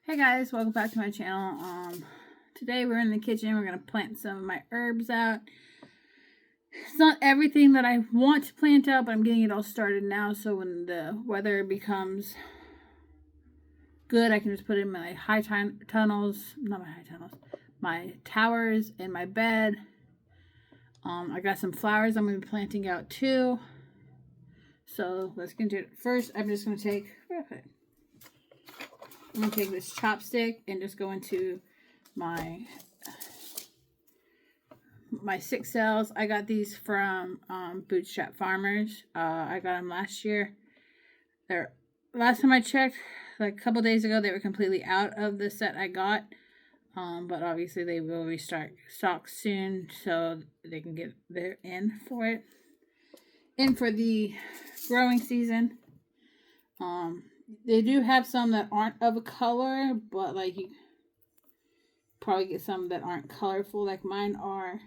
Hey guys, welcome back to my channel. Today we're in the kitchen. We're going to plant some of my herbs out. It's not everything that I want to plant out, but I'm getting it all started now, so when the weather becomes good, I can just put it in my my towers in my bed. I got some flowers I'm going to be planting out too. So let's get into it. First, I'm just going to take this chopstick and just go into my 6 cells. I got these from Bootstrap Farmers. I got them last year. Last time I checked, like a couple days ago, they were completely out of the set I got. But obviously they will restart stock soon, so they can get their in for it. In for the growing season. They do have some that aren't of a color, but like you probably get some that aren't colorful like mine are.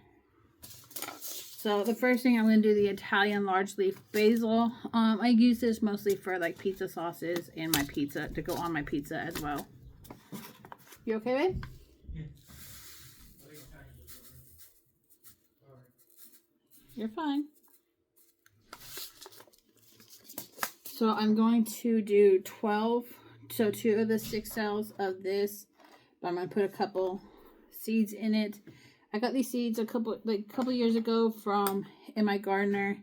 So the first thing I'm going to do the Italian large leaf basil. I use this mostly for like pizza sauces and my pizza to go on my pizza as well. You okay, babe? Yeah. You're fine. So I'm going to do 12, so 2 of the 6 cells of this, but I'm going to put a couple seeds in it. I got these seeds a couple years ago from MIGardener.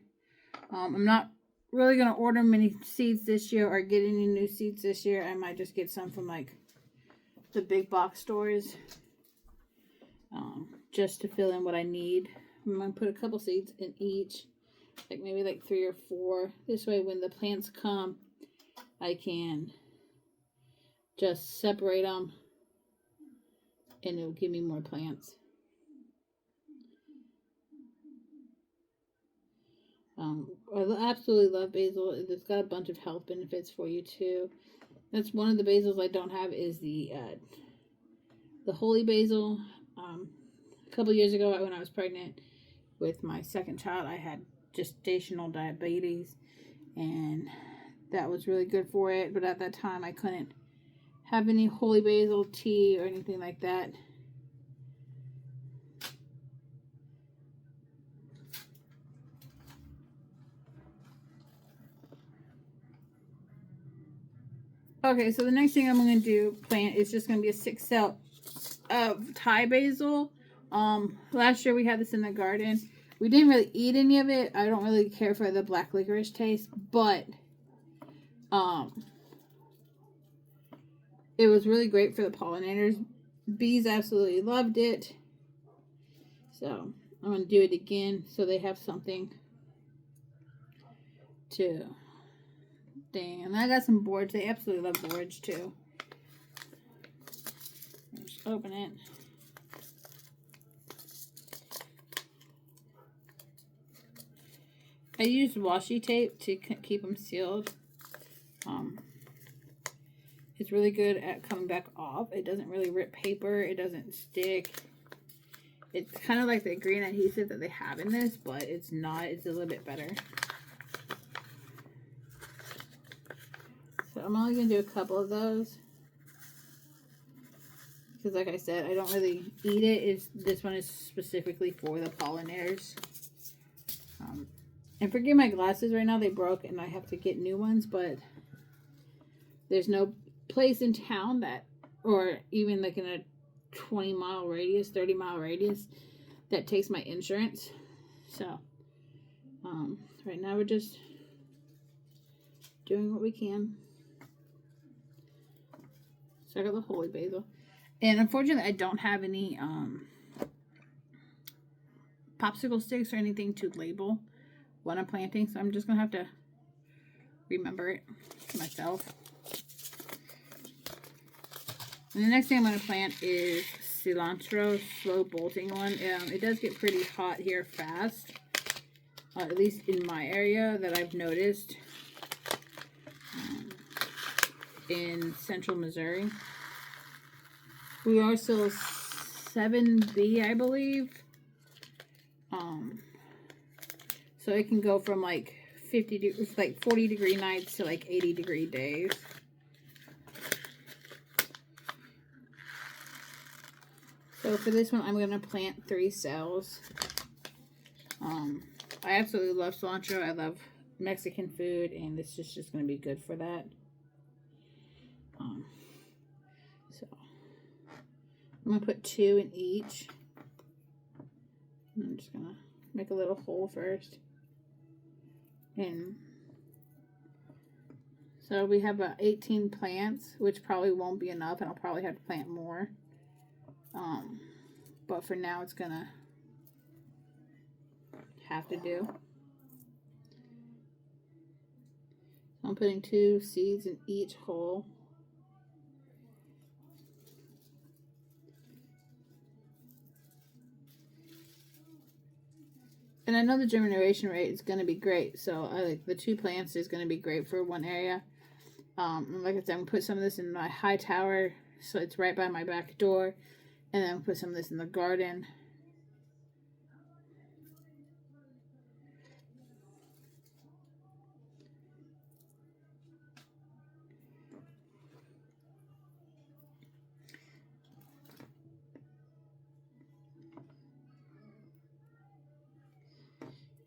I'm not really going to order many seeds this year or get any new seeds this year. I might just get some from like the big box stores just to fill in what I need. I'm going to put a couple seeds in each. Like maybe like 3 or 4. This way when the plants come, I can just separate them and it'll give me more plants. I absolutely love basil. It's got a bunch of health benefits for you too. That's one of the basils I don't have is the holy basil. A couple years ago when I was pregnant with my second child, I had gestational diabetes, and that was really good for it, but at that time I couldn't have any holy basil tea or anything like that. Okay, so the next thing I'm going to plant is just going to be a 6 cell of Thai basil. Last year we had this in the garden. We didn't really eat any of it. I don't really care for the black licorice taste, but it was really great for the pollinators. Bees absolutely loved it. So I'm going to do it again so they have something to dang. And I got some boards. They absolutely love boards too. Just open it. I used washi tape to keep them sealed. It's really good at coming back off. It doesn't really rip paper. It doesn't stick. It's kind of like the green adhesive that they have in this, but it's not. It's a little bit better. So I'm only going to do a couple of those. Because like I said, I don't really eat it. This one is specifically for the pollinators. And forgive my glasses right now. They broke and I have to get new ones. But there's no place in town that, or even like in a 20-mile radius, 30-mile radius, that takes my insurance. So, right now we're just doing what we can. So I got the holy basil. And unfortunately, I don't have any popsicle sticks or anything to label what I'm planting. So I'm just going to have to remember it myself. And the next thing I'm going to plant is cilantro, slow bolting one. It does get pretty hot here fast. At least in my area that I've noticed. In central Missouri. We are still 7B, I believe. So it can go from like 40 degree nights to like 80 degree days. So for this one, I'm going to plant 3 cells. I absolutely love cilantro. I love Mexican food, and this is just going to be good for that. So I'm going to put 2 in each. I'm just going to make a little hole first. And so we have about 18 plants, which probably won't be enough, and I'll probably have to plant more. But for now, it's gonna have to do. I'm putting 2 seeds in each hole. And I know the germination rate is going to be great, so I like the 2 plants is going to be great for one area. And like I said, I'm going to put some of this in my high tower, so it's right by my back door. And then I'll put some of this in the garden.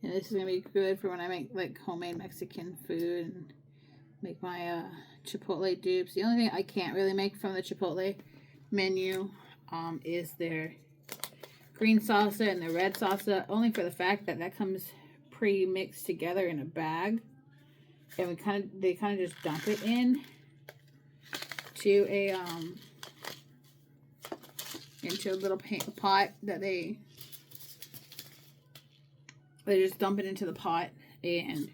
And this is going to be good for when I make like homemade Mexican food and make my Chipotle dupes. The only thing I can't really make from the Chipotle menu is their green salsa and the red salsa, only for the fact that that comes pre-mixed together in a bag, and they kind of just dump it in to a into a little pot that they just dump it into the pot and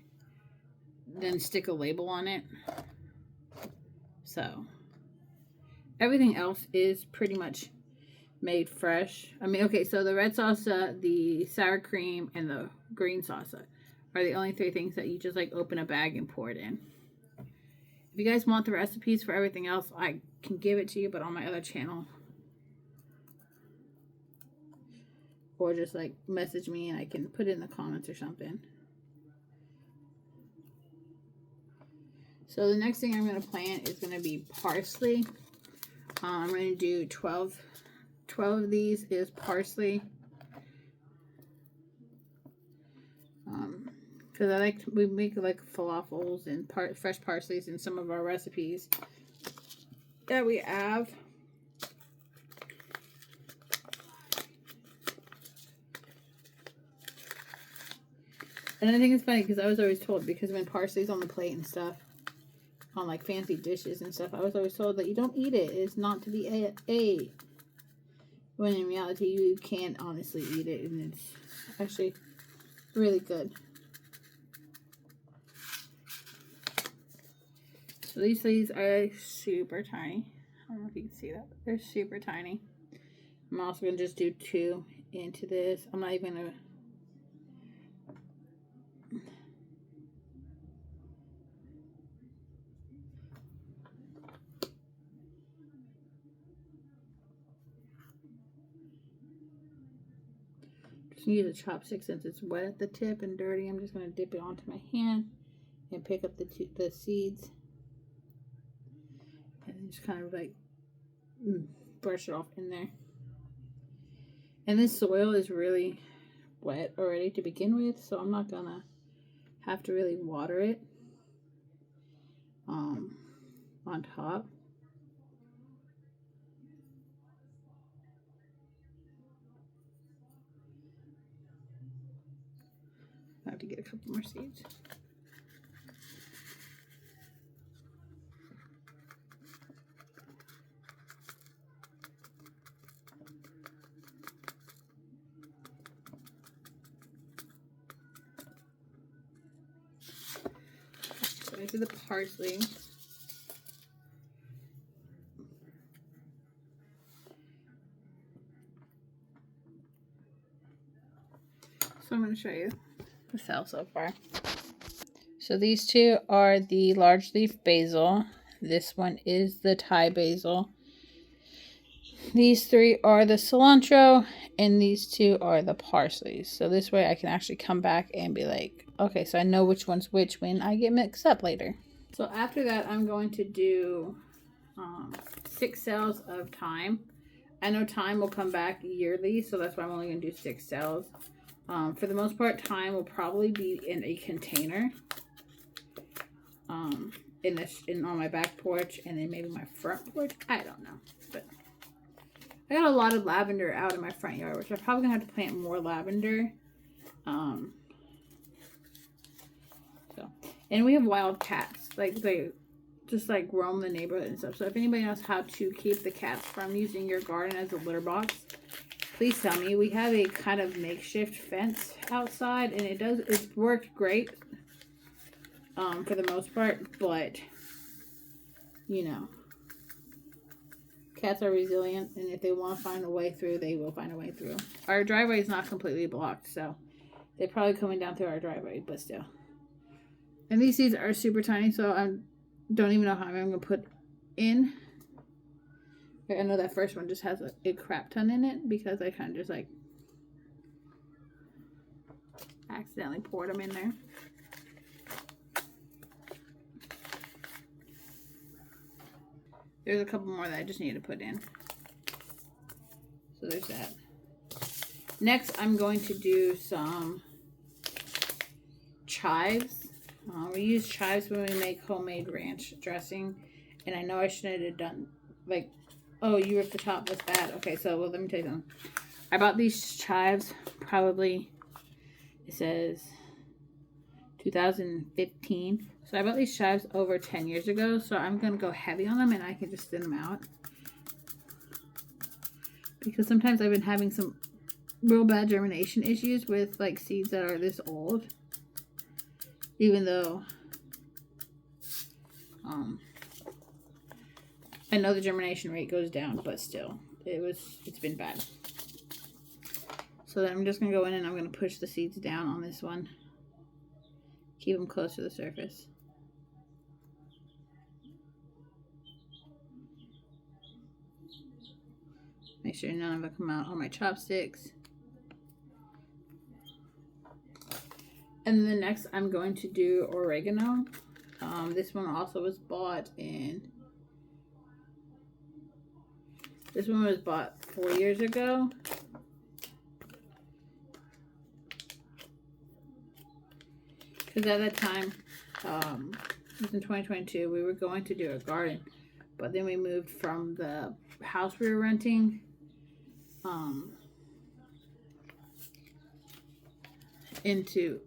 then stick a label on it. So everything else is pretty much made fresh. I mean, okay, so the red salsa, the sour cream, and the green salsa are the only 3 things that you just like open a bag and pour it in. If you guys want the recipes for everything else, I can give it to you, but on my other channel. Or just like message me and I can put it in the comments or something. So the next thing I'm going to plant is going to be parsley. I'm going to do 12 of these is parsley. Because we make like falafels and fresh parsleys in some of our recipes that we have. And I think it's funny because I was always told, because when parsley's on the plate and stuff, on like fancy dishes and stuff, I was always told that you don't eat it. It's not to be ate. When in reality, you can honestly eat it, and it's actually really good. So these leaves are super tiny. I don't know if you can see that, but they're super tiny. I'm also going to just do 2 into this. I'm not even going to... use a chopstick since it's wet at the tip and dirty. I'm just going to dip it onto my hand and pick up the seeds and just kind of like brush it off in there. And this soil is really wet already to begin with, so I'm not gonna have to really water it on top. I have to get a couple more seeds. So I do the parsley. So I'm going to show you the cell so far. So these 2 are the large leaf basil. This one is the Thai basil. These 3 are the cilantro, and these 2 are the parsley. So this way I can actually come back and be like, okay, so I know which one's which when I get mixed up later. So after that, I'm going to do 6 cells of thyme. I know thyme will come back yearly, so that's why I'm only going to do 6 cells. For the most part, thyme will probably be in a container. In on my back porch, and then maybe my front porch. I don't know, but I got a lot of lavender out in my front yard, which I'm probably gonna have to plant more lavender. And we have wild cats, like they just like roam the neighborhood and stuff. So if anybody knows how to keep the cats from using your garden as a litter box, please tell me. We have a kind of makeshift fence outside, and it's worked great. For the most part, but you know, cats are resilient, and if they want to find a way through, they will find a way through. Our driveway is not completely blocked, so they're probably coming down through our driveway, but still. And these seeds are super tiny, so I don't even know how many I'm going to put in. I know that first one just has a crap ton in it because I kind of just like accidentally poured them in there. There's a couple more that I just need to put in. So there's that. Next, I'm going to do some chives. We use chives when we make homemade ranch dressing. And I know I shouldn't have done, like, oh, you ripped the top. That's bad. Okay, so well, let me tell you something. I bought these chives probably, it says 2015. So I bought these chives over 10 years ago, so I'm going to go heavy on them and I can just thin them out. Because sometimes I've been having some real bad germination issues with like seeds that are this old. Even though I know the germination rate goes down, but still, it's been bad. So then I'm just going to go in and I'm going to push the seeds down on this one. Keep them close to the surface. Make sure none of it come out on my chopsticks. And then next I'm going to do oregano. This one also was bought in... This one was bought 4 years ago. Because at that time, it was in 2022, we were going to do a garden. But then we moved from the house we were renting into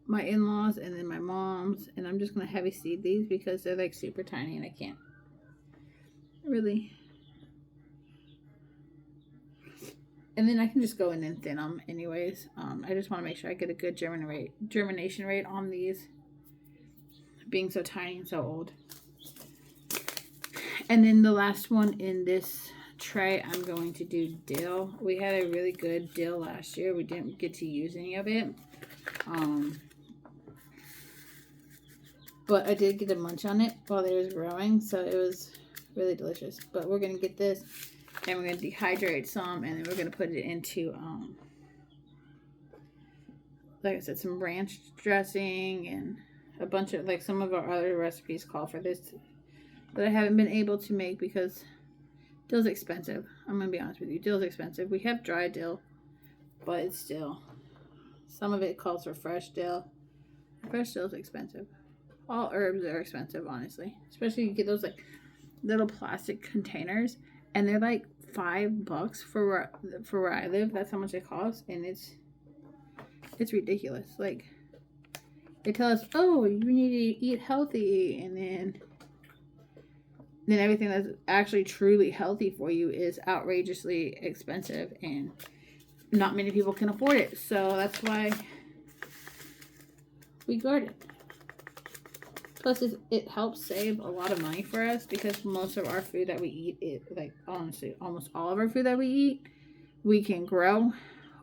my in-laws and then my mom's, and I'm just gonna heavy seed these because they're like super tiny and I can't really, and then I can just go in and thin them anyways. I just want to make sure I get a good germination rate on these being so tiny and so old. And then the last one in this tray, I'm going to do dill. We had a really good dill last year. We didn't get to use any of it. But I did get a munch on it while it was growing, so it was really delicious. But we're going to get this, and we're going to dehydrate some, and then we're going to put it into, like I said, some ranch dressing, and a bunch of, like, some of our other recipes call for this that I haven't been able to make because dill's expensive. I'm going to be honest with you. Dill's expensive. We have dry dill, but it's still, some of it calls for fresh dill. Fresh dill is expensive. All herbs are expensive, honestly. Especially you get those like little plastic containers, and they're like $5 for where I live. That's how much they cost, and it's ridiculous. Like, they tell us, oh, you need to eat healthy, and then everything that's actually truly healthy for you is outrageously expensive, and not many people can afford it. So that's why we garden. Plus, it helps save a lot of money for us because most of our food that we eat, like honestly, almost all of our food that we eat, we can grow,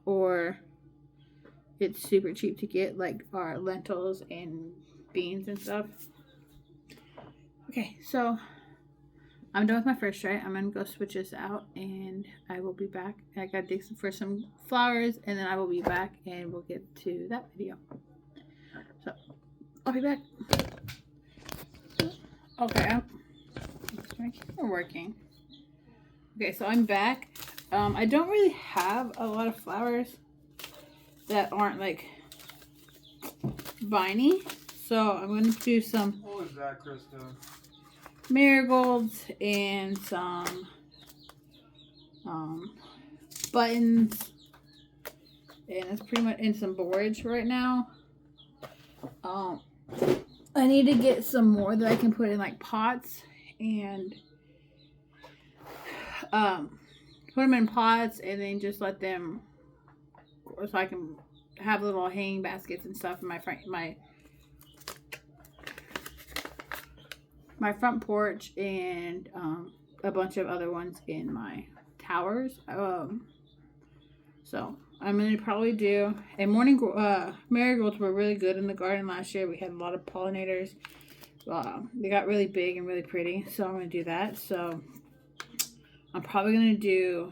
or it's super cheap to get, like our lentils and beans and stuff. Okay, so I'm done with my first tray. I'm going to go switch this out, and I will be back. I got to dig for some flowers, and then I will be back, and we'll get to that video. So, I'll be back. Okay, is my camera working? Okay, so I'm back. I don't really have a lot of flowers that aren't like viney, so I'm going to do some. What was that, Krista? Marigolds and some buttons, and it's pretty much in some borage right now. I need to get some more that I can put in like pots and put them in pots and then just let them, so I can have little hanging baskets and stuff in my front porch, and a bunch of other ones in my towers. So I'm gonna probably do a morning. Marigolds were really good in the garden last year. We had a lot of pollinators. They got really big and really pretty, so I'm gonna do that. So I'm probably gonna do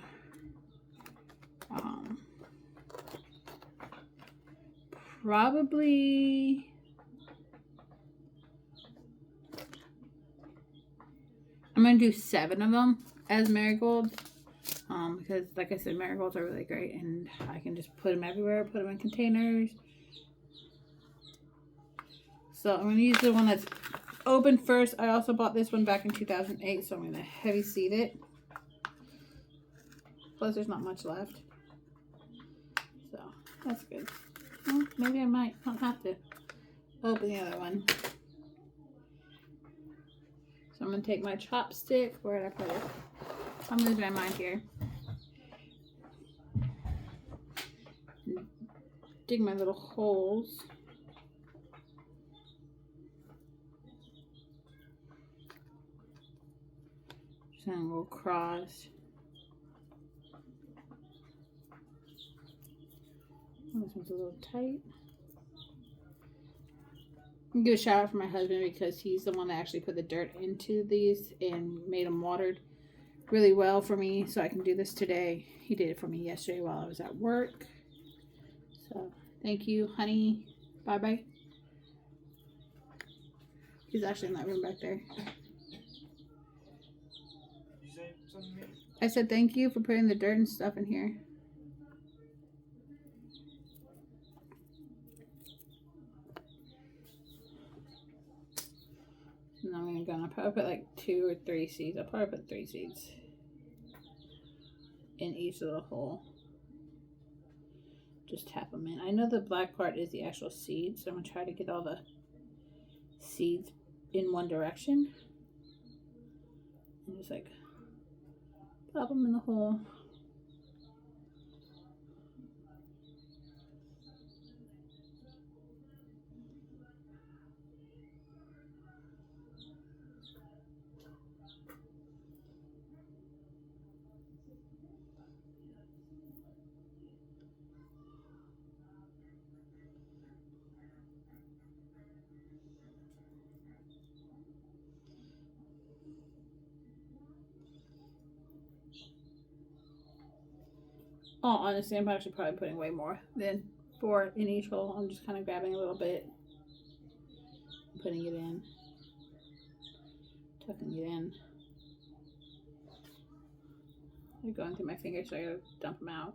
probably I'm gonna do 7 of them as marigolds. Because like I said, marigolds are really great, and I can just put them everywhere, put them in containers. So I'm going to use the one that's open first. I also bought this one back in 2008, so I'm going to heavy seed it. Plus there's not much left. So that's good. Well, maybe I might not have to open the other one. So I'm going to take my chopstick. Where did I put it? I'm losing my mind here. Dig my little holes. Just gonna go across. Oh, this one's a little tight. I'm gonna give a shout out for my husband because he's the one that actually put the dirt into these and made them watered really well for me, so I can do this today. He did it for me yesterday while I was at work. So thank you, honey. Bye bye. He's actually in that room back there. Did you say something to me? I said thank you for putting the dirt and stuff in here. And I'm gonna probably put like 2 or 3 seeds. I'll probably put 3 seeds in each little hole. Just tap them in. I know the black part is the actual seed, so I'm gonna try to get all the seeds in one direction and just like pop them in the hole. Oh, honestly, I'm actually probably putting way more than 4 in each hole. I'm just kind of grabbing a little bit, putting it in, tucking it in. They're going through my fingers, so I gotta dump them out.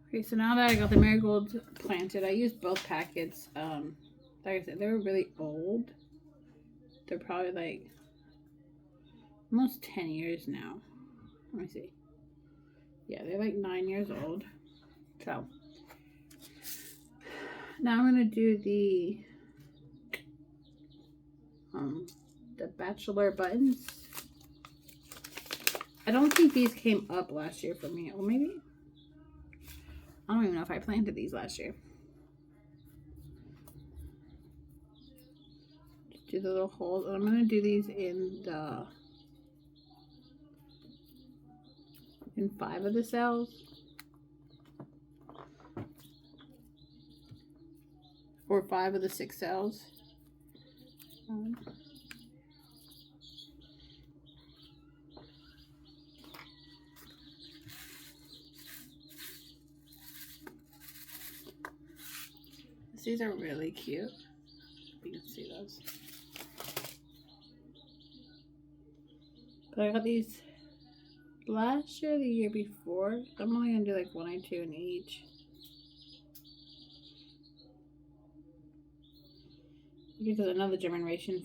Okay, so now that I got the marigolds planted, I used both packets. Like I said, they were really old. They're probably like almost 10 years now. Let me see. Yeah, they're like 9 years old. So now I'm gonna do the bachelor buttons. I don't think these came up last year for me. Or maybe. I don't even know if I planted these last year. Just do the little holes. And I'm gonna do these in 5 of the cells. Or 5 of the 6 cells. These are really cute. You can see those. But I got these last year, the year before. I'm only gonna do like 1 or 2 in each. Because another germination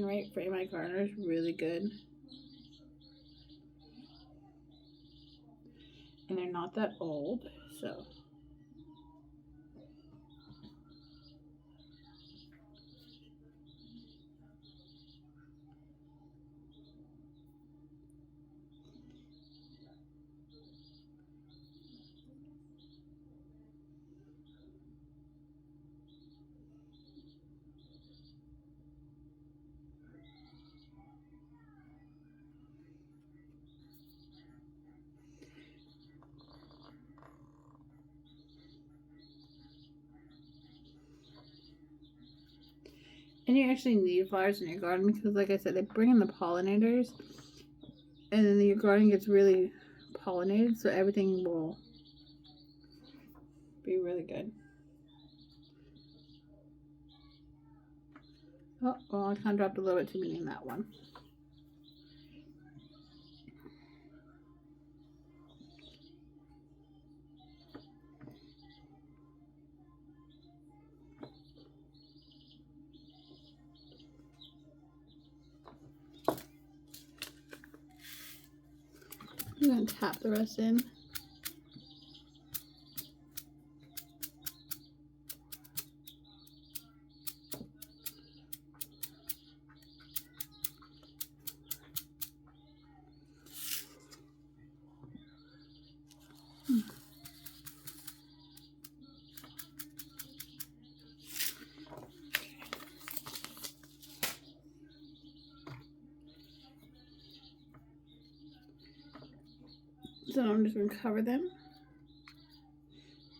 rate for MIGardener is really good. And they're not that old, so. And you actually need flowers in your garden because, like I said, they bring in the pollinators. And then your garden gets really pollinated, so everything will be really good. Oh, well, I kind of dropped a little bit too many in that one. I'm going to tap the rest in. So I'm just going to cover them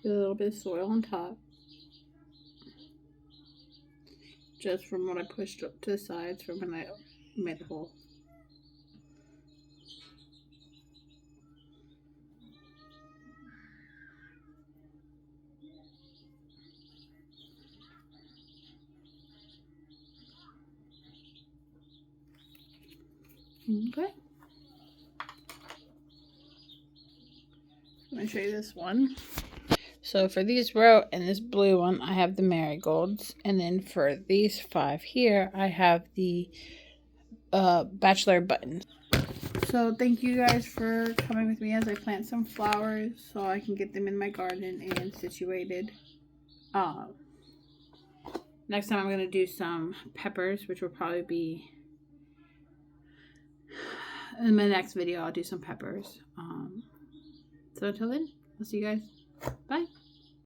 with a little bit of soil on top. Just from what I pushed up to the sides from when I made the hole. Okay. I'm going to show you this one. So for these row and this blue one, I have the marigolds. And then for these 5 here, I have the bachelor buttons. So thank you guys for coming with me as I plant some flowers so I can get them in my garden and situated. Next time I'm going to do some peppers, which will probably be in my next video. I'll do some peppers. So until then, I'll see you guys. Bye.